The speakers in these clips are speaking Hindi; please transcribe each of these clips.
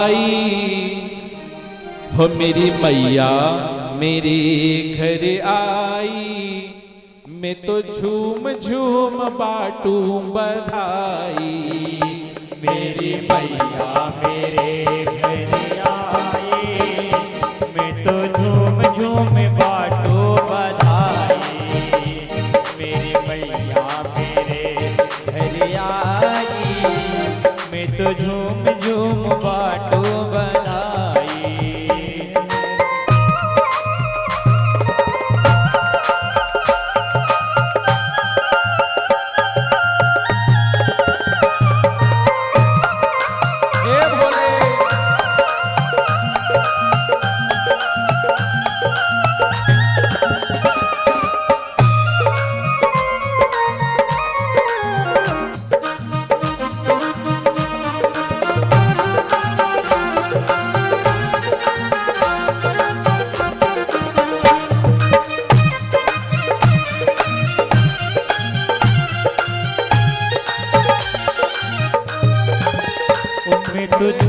आई हो मेरी मैया मेरे घर आई, मैं तो झूम झूम बाटूं बधाई। मेरी मैया मेरे घर आई, मैं तो झूम झूम बाटूं बधाई। मेरी मैया मेरे घर आई, मैं तो झूम झूम बाटूं बधाई।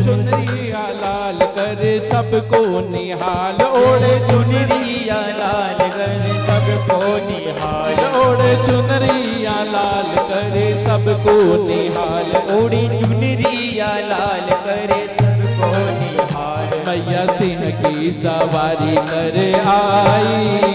चुनरिया लाल करे सबको निहाल, ओढ़े चुनरिया लाल करे सबको निहाल। ओढ़े चुनरिया लाल करे सबको निहाल, ओढ़ी चुनरिया लाल करे सबको निहाल। मैया सिंह की सवारी करे आई,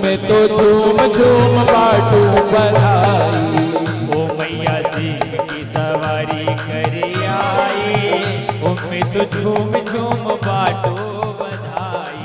मैं तो झूम झूम बाटूं बधाई। ओ मैया सिंह की सवारी करे आई, ओ मैं तो झूम झूम बाटूं बधाई।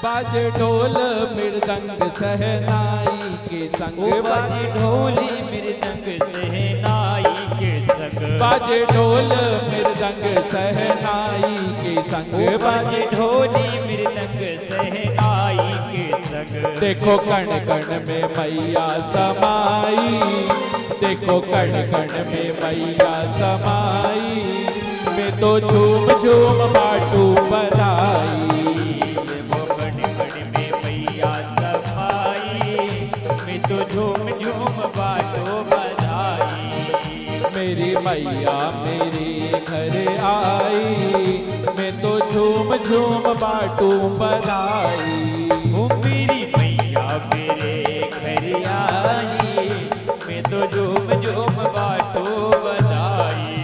बाजे ढोल मृदंग सहनाई के संग, बाजे ढोली मृदंग सहनाई के संग। बाजे ढोल मृदंग सहनाई के संग, बाजे ढोली मृदंग सहनाई के संग। देखो कण कण में मैया समाई, देखो कण कण में मैया समाई, मैं तो झूम झूम बाटूं बधाई। तो झूम झूम बाटूं बधाई। मेरी मैया मेरे घर आई, मैं तो झूम झूम बाटूं बधाई। ओ मेरी मैया मेरे घर आई, मैं तो झूम झूम बाटूं बधाई।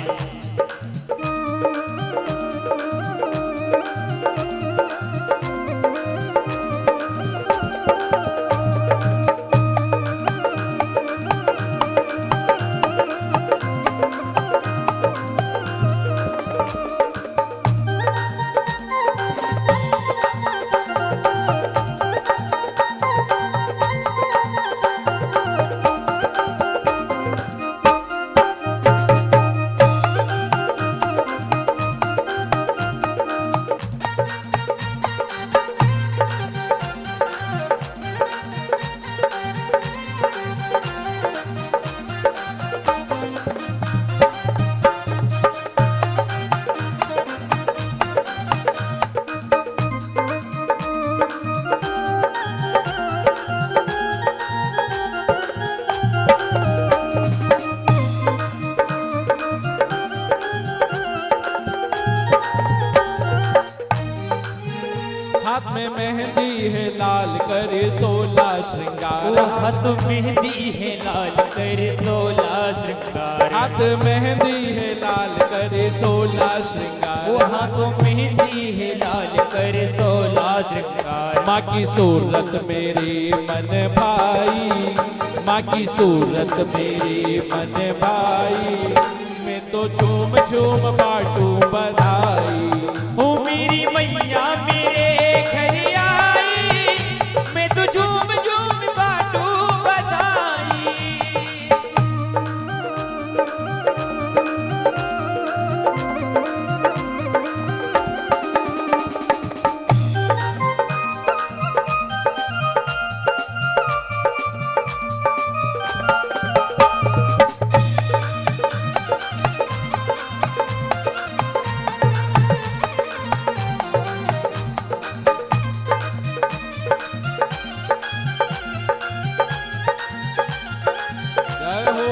हाथ मेहंदी है लाल कर 16 श्रृंगार। हाथ मेहंदी है लाल करे 16 वो श्रृंगार। हाथों मेहंदी है लाल कर 16 श्रृंगार। माँ की सूरत मेरे मन भाई, माँ की सूरत मेरे मन भाई, मैं तो झूम झूम बाटू बधाई। ओ मेरी मैया मेरे घर आई, मैं तो झूम झूम बाटू बधाई। जय हो।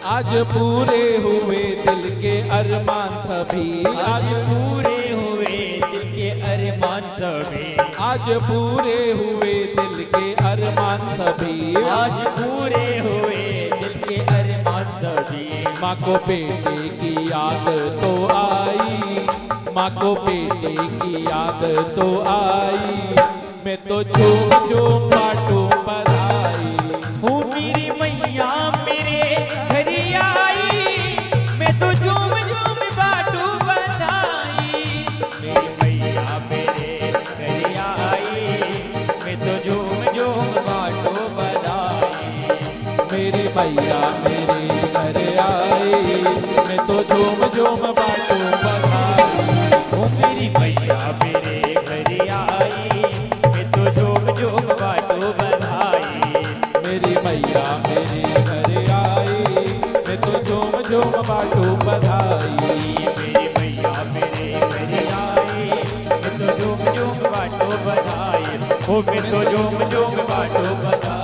आज पूरे हुए दिल के अरमान सभी, आज पूरे हुए दिल के अरमान सभी। आज पूरे हुए दिल के अरमान सभी। आज पूरे हुए दिल के अरमान सभी। माँ को बेटे की याद तो आई, माँ को बेटे की याद तो आई, मैं तो झूम झूम बाटू बधाई। ओ मेरी मैया मेरे घर आई, मैं तो झूम झूम बाटू बधाई। मेरी मैया मेरे घर आई, मैं तो झूम झूम बाटू बधाई। मेरी मैया मेरे घर आई, मैं तो झूम झूम बाटू बधाई। ओ मेरी मैया मेरे घर आई, मैं तो झूम झूम बाटू बधाई। मेरी मैया मेरे घर आई, मैं तो झूम झूम बाटू बधाई। मेरी मैया मेरे घर आई, मैं तो झूम झूम बाटू बधाई। ओ मैं तो झूम झूम बाटू बधाई।